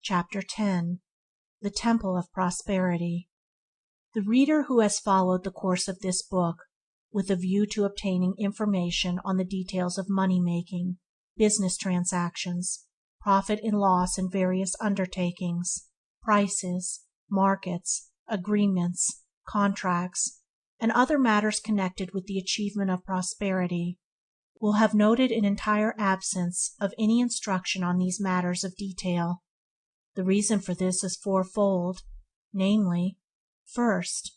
Chapter 10. The Temple of Prosperity. The reader who has followed the course of this book with a view to obtaining information on the details of money-making, business transactions, profit and loss in various undertakings, prices, markets, agreements, contracts, and other matters connected with the achievement of prosperity, will have noted an entire absence of any instruction on these matters of detail. The reason for this is fourfold, namely, first,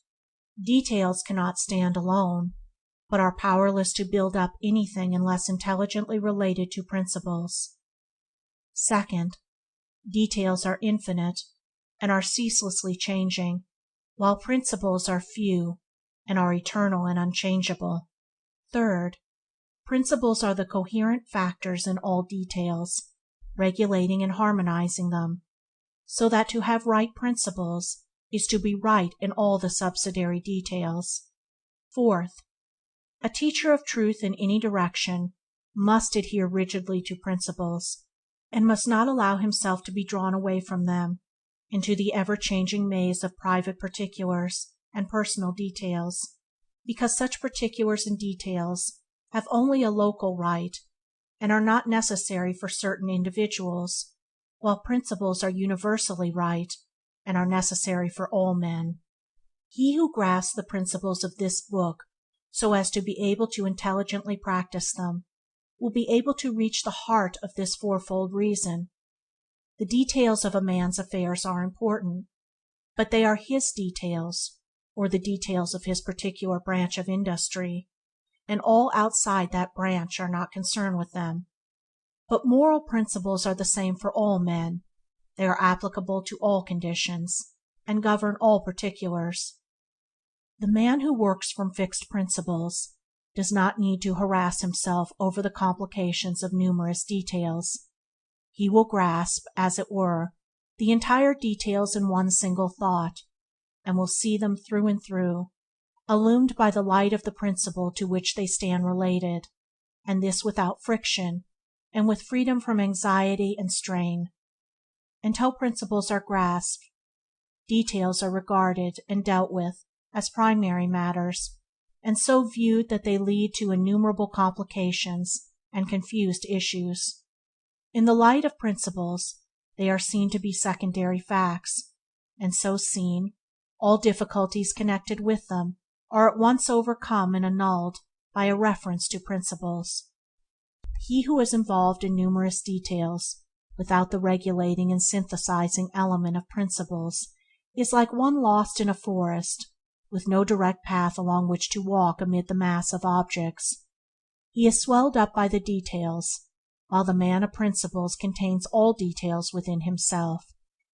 details cannot stand alone, but are powerless to build up anything unless intelligently related to principles. Second, details are infinite and are ceaselessly changing, while principles are few and are eternal and unchangeable. Third, principles are the coherent factors in all details, regulating and harmonizing them, so that to have right principles is to be right in all the subsidiary details. Fourth, a teacher of truth in any direction must adhere rigidly to principles, and must not allow himself to be drawn away from them into the ever-changing maze of private particulars and personal details, because such particulars and details have only a local right and are not necessary for certain individuals, while principles are universally right and are necessary for all men. He who grasps the principles of this book so as to be able to intelligently practice them will be able to reach the heart of this fourfold reason. The details of a man's affairs are important, but they are his details, or the details of his particular branch of industry, and all outside that branch are not concerned with them. But moral principles are the same for all men. They are applicable to all conditions, and govern all particulars. The man who works from fixed principles does not need to harass himself over the complications of numerous details. He will grasp, as it were, the entire details in one single thought, and will see them through and through, illumined by the light of the principle to which they stand related, and this without friction, and with freedom from anxiety and strain. Until principles are grasped, details are regarded and dealt with as primary matters, and so viewed that they lead to innumerable complications and confused issues. In the light of principles, they are seen to be secondary facts, and so seen, all difficulties connected with them are at once overcome and annulled by a reference to principles. He who is involved in numerous details without the regulating and synthesizing element of principles is like one lost in a forest, with no direct path along which to walk amid the mass of objects. He is swelled up by the details, while the man of principles contains all details within himself.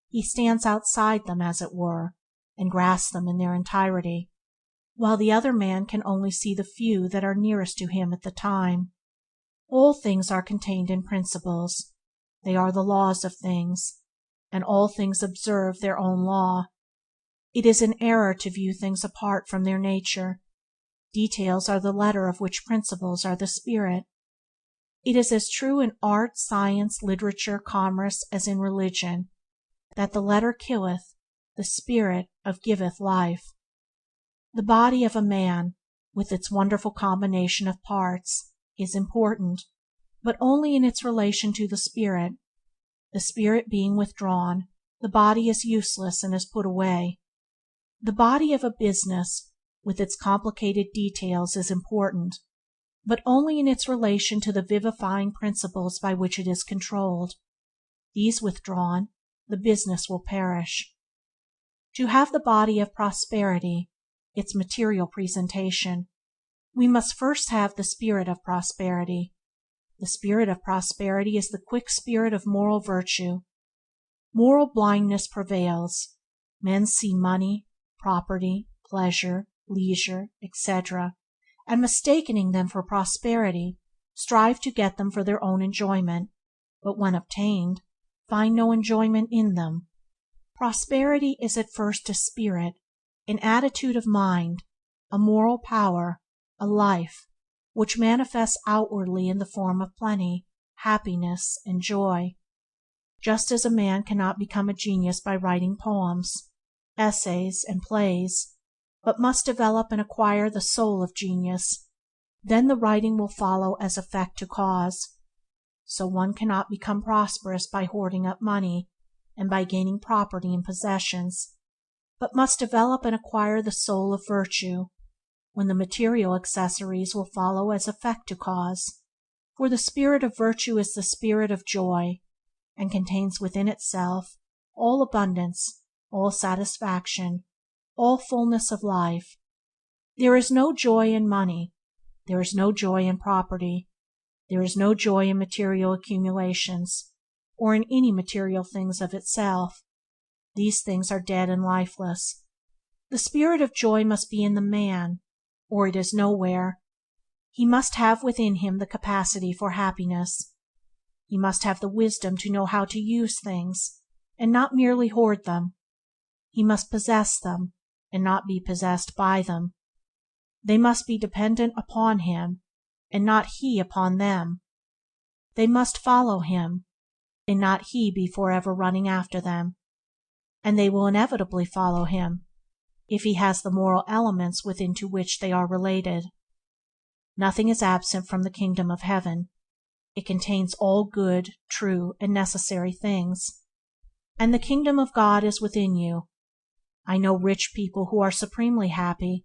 He stands outside them, as it were, and grasps them in their entirety, while the other man can only see the few that are nearest to him at the time. All things are contained in principles. They are the laws of things, and all things observe their own law. It is an error to view things apart from their nature. Details are the letter of which principles are the spirit. It is as true in art, science, literature, commerce, as in religion, that the letter killeth, the spirit of giveth life. The body of a man, with its wonderful combination of parts, is important, but only in its relation to the spirit. The spirit being withdrawn, the body is useless and is put away. The body of a business, with its complicated details, is important, but only in its relation to the vivifying principles by which it is controlled. These withdrawn, the business will perish. To have the body of prosperity, its material presentation, we must first have the spirit of prosperity. The spirit of prosperity is the quick spirit of moral virtue. Moral blindness prevails. Men see money, property, pleasure, leisure, etc., and mistaking them for prosperity, strive to get them for their own enjoyment, but when obtained, find no enjoyment in them. Prosperity is at first a spirit, an attitude of mind, a moral power, a life, which manifests outwardly in the form of plenty, happiness, and joy. just as a man cannot become a genius by writing poems, essays, and plays, but must develop and acquire the soul of genius, then the writing will follow as effect to cause. So one cannot become prosperous by hoarding up money and by gaining property and possessions, but must develop and acquire the soul of virtue, when the material accessories will follow as effect to cause. For the spirit of virtue is the spirit of joy, and contains within itself all abundance, all satisfaction, all fullness of life. There is no joy in money, there is no joy in property, there is no joy in material accumulations, or in any material things of itself. These things are dead and lifeless. The spirit of joy must be in the man, or it is nowhere. He must have within him the capacity for happiness. He must have the wisdom to know how to use things, and not merely hoard them. He must possess them, and not be possessed by them. They must be dependent upon him, and not he upon them. They must follow him, and not he be forever running after them. And they will inevitably follow him, if he has the moral elements within to which they are related. Nothing is absent from the kingdom of heaven. It contains all good, true, and necessary things. And the kingdom of God is within you. I know rich people who are supremely happy,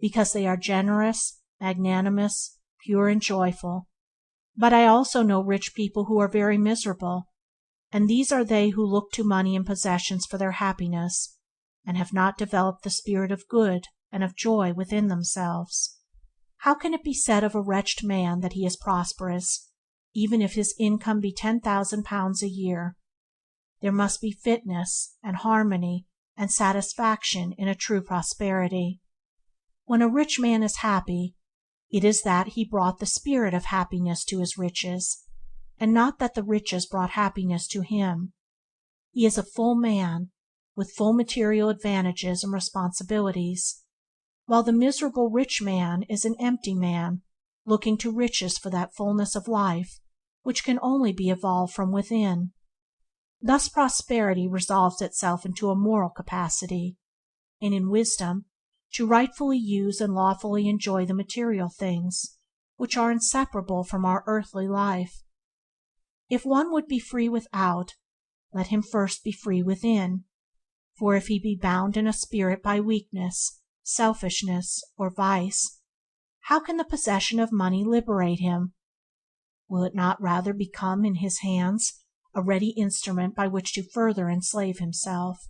because they are generous, magnanimous, pure, and joyful. But I also know rich people who are very miserable, and these are they who look to money and possessions for their happiness, and have not developed the spirit of good and of joy within themselves. How can it be said of a wretched man that he is prosperous, even if his income be £10,000 a year? There must be fitness and harmony and satisfaction in a true prosperity. When a rich man is happy, it is that he brought the spirit of happiness to his riches, and not that the riches brought happiness to him. He is a full man, with full material advantages and responsibilities, while the miserable rich man is an empty man, looking to riches for that fullness of life which can only be evolved from within. Thus prosperity resolves itself into a moral capacity, and in wisdom to rightfully use and lawfully enjoy the material things which are inseparable from our earthly life. If one would be free without, let him first be free within, for if he be bound in a spirit by weakness, selfishness, or vice, how can the possession of money liberate him? Will it not rather become in his hands a ready instrument by which to further enslave himself?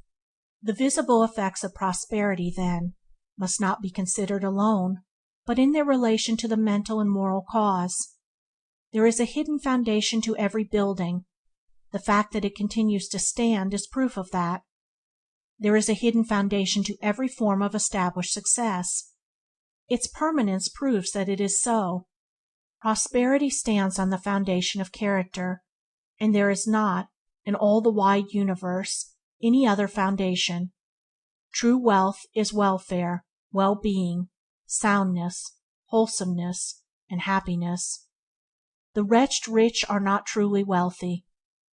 The visible effects of prosperity, then, must not be considered alone, but in their relation to the mental and moral cause. There is a hidden foundation to every building. The fact that it continues to stand is proof of that. There is a hidden foundation to every form of established success. Its permanence proves that it is so. Prosperity stands on the foundation of character, and there is not, in all the wide universe, any other foundation. True wealth is welfare, well-being, soundness, wholesomeness, and happiness. The wretched rich are not truly wealthy.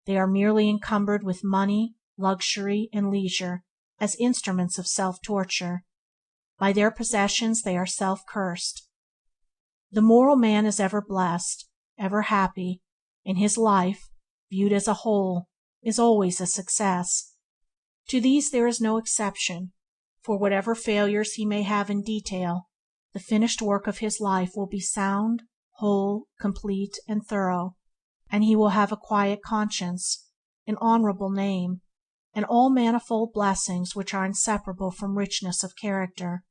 They are merely encumbered with money, luxury, and leisure as instruments of self-torture. By their possessions they are self-cursed. The moral man is ever blessed, ever happy, and his life, viewed as a whole, is always a success. To these there is no exception, for whatever failures he may have in detail, the finished work of his life will be sound, whole, complete, and thorough, and he will have a quiet conscience, an honorable name, and all manifold blessings which are inseparable from richness of character.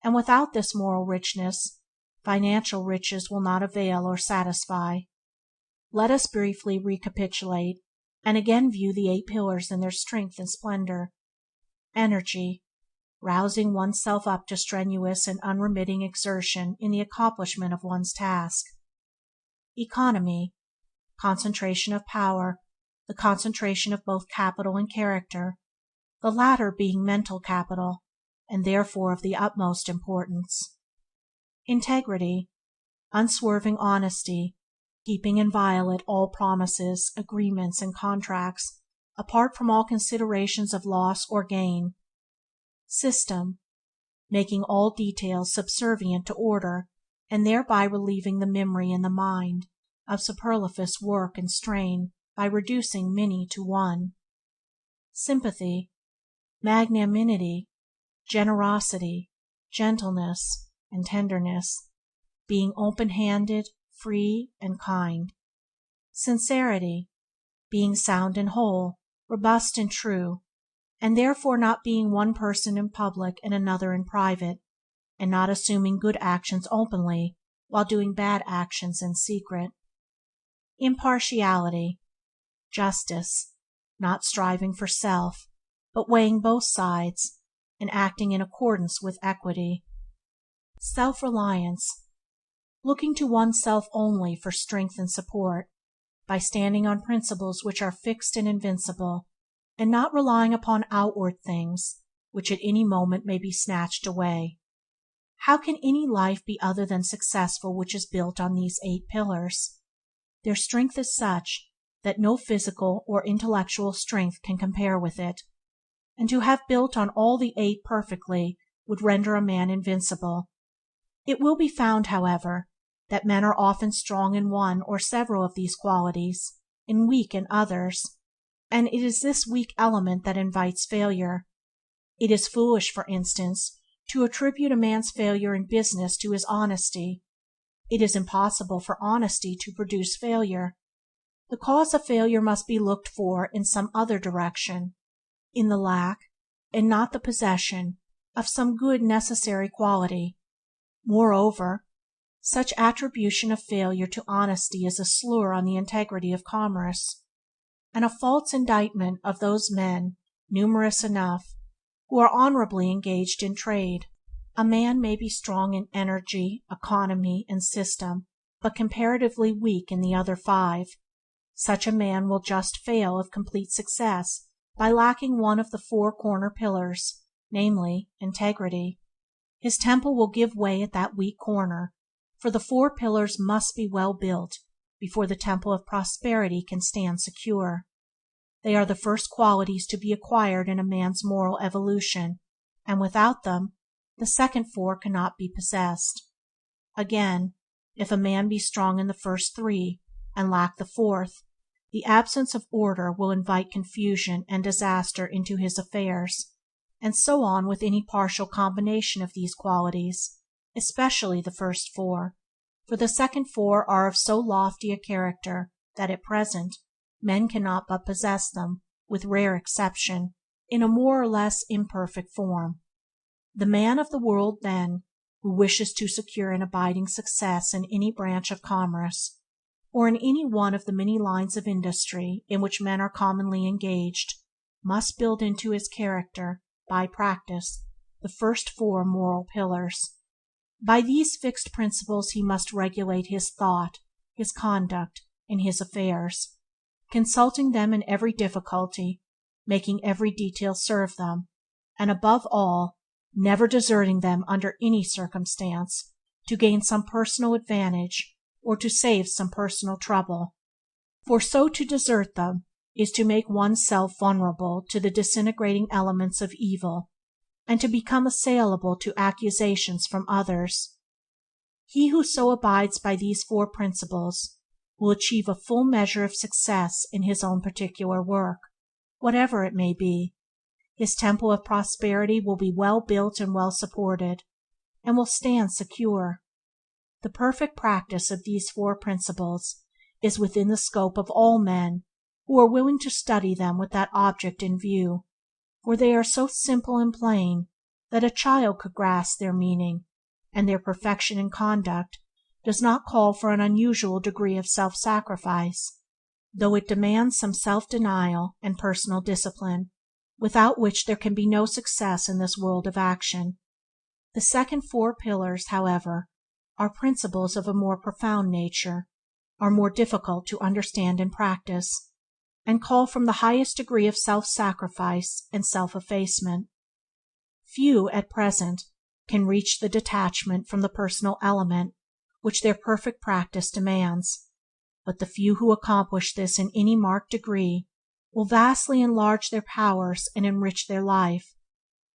And without this moral richness, financial riches will not avail or satisfy. Let us briefly recapitulate, and again view the 8 pillars in their strength and splendor. Energy, rousing oneself up to strenuous and unremitting exertion in the accomplishment of one's task. Economy, concentration of power, the concentration of both capital and character, the latter being mental capital, and therefore of the utmost importance. Integrity, unswerving honesty, keeping inviolate all promises, agreements, and contracts, apart from all considerations of loss or gain. System, making all details subservient to order, and thereby relieving the memory and the mind of superfluous work and strain by reducing many to one. Sympathy, magnanimity, generosity, gentleness, and tenderness, being open-handed, free, and kind. Sincerity, being sound and whole, robust and true, and therefore not being one person in public and another in private, and not assuming good actions openly while doing bad actions in secret. Impartiality, justice, not striving for self, but weighing both sides, and acting in accordance with equity. Self-reliance, looking to oneself only for strength and support, by standing on principles which are fixed and invincible, and not relying upon outward things, which at any moment may be snatched away. How can any life be other than successful which is built on these 8 pillars? Their strength is such that no physical or intellectual strength can compare with it, and to have built on all the 8 perfectly would render a man invincible. It will be found, however, that men are often strong in one or several of these qualities, and weak in others, and it is this weak element that invites failure. It is foolish, for instance, to attribute a man's failure in business to his honesty. It is impossible for honesty to produce failure. The cause of failure must be looked for in some other direction, in the lack, and not the possession, of some good necessary quality. Moreover, such attribution of failure to honesty is a slur on the integrity of commerce, and a false indictment of those men, numerous enough, who are honorably engaged in trade. A man may be strong in energy, economy, and system, but comparatively weak in the other 5. Such a man will just fail of complete success by lacking one of the 4 corner pillars, namely, integrity. His temple will give way at that weak corner, for the 4 pillars must be well built before the temple of prosperity can stand secure. They are the first qualities to be acquired in a man's moral evolution, and without them the second 4 cannot be possessed. Again, if a man be strong in the first 3 and lack the 4th, the absence of order will invite confusion and disaster into his affairs, and so on with any partial combination of these qualities, especially the first 4, for the second 4 are of so lofty a character that at present men cannot but possess them, with rare exception, in a more or less imperfect form. The man of the world, then, who wishes to secure an abiding success in any branch of commerce, or in any one of the many lines of industry in which men are commonly engaged, must build into his character, by practice, the first 4 moral pillars. By these fixed principles he must regulate his thought, his conduct, and his affairs, consulting them in every difficulty, making every detail serve them, and above all, never deserting them under any circumstance, to gain some personal advantage or to save some personal trouble. For so to desert them is to make one's self vulnerable to the disintegrating elements of evil, and to become assailable to accusations from others. He who so abides by these 4 principles will achieve a full measure of success in his own particular work, whatever it may be. His temple of prosperity will be well built and well supported, and will stand secure. The perfect practice of these 4 principles is within the scope of all men who are willing to study them with that object in view, for they are so simple and plain that a child could grasp their meaning, and their perfection in conduct does not call for an unusual degree of self-sacrifice, though it demands some self-denial and personal discipline, without which there can be no success in this world of action. The second 4 pillars, however, are principles of a more profound nature, are more difficult to understand and practice, and call from the highest degree of self-sacrifice and self-effacement. Few, at present, can reach the detachment from the personal element which their perfect practice demands, but the few who accomplish this in any marked degree will vastly enlarge their powers and enrich their life,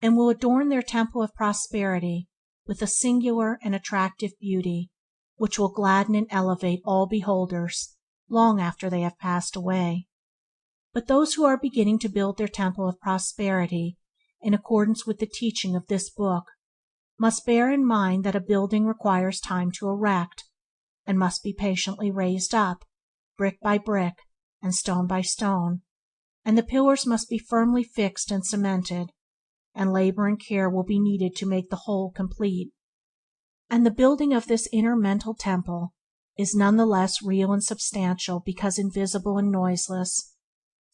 and will adorn their temple of prosperity with a singular and attractive beauty which will gladden and elevate all beholders long after they have passed away. But those who are beginning to build their temple of prosperity in accordance with the teaching of this book must bear in mind that a building requires time to erect, and must be patiently raised up, brick by brick and stone by stone, and the pillars must be firmly fixed and cemented, and labor and care will be needed to make the whole complete. And the building of this inner mental temple is none the less real and substantial because invisible and noiseless,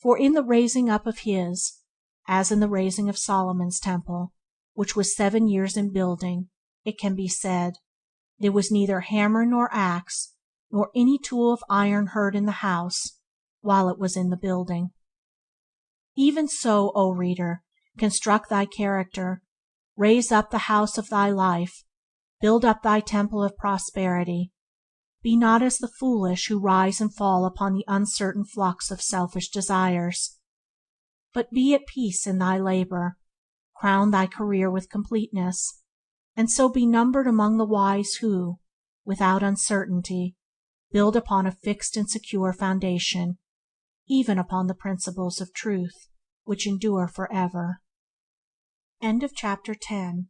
for in the raising up of his, as in the raising of Solomon's temple, which was 7 years in building, it can be said, there was neither hammer nor axe, nor any tool of iron heard in the house, while it was in the building. Even so, O reader, construct thy character, raise up the house of thy life, build up thy temple of prosperity. Be not as the foolish who rise and fall upon the uncertain flux of selfish desires, but be at peace in thy labor, crown thy career with completeness, and so be numbered among the wise who, without uncertainty, build upon a fixed and secure foundation, even upon the principles of truth, which endure forever. End of chapter 10.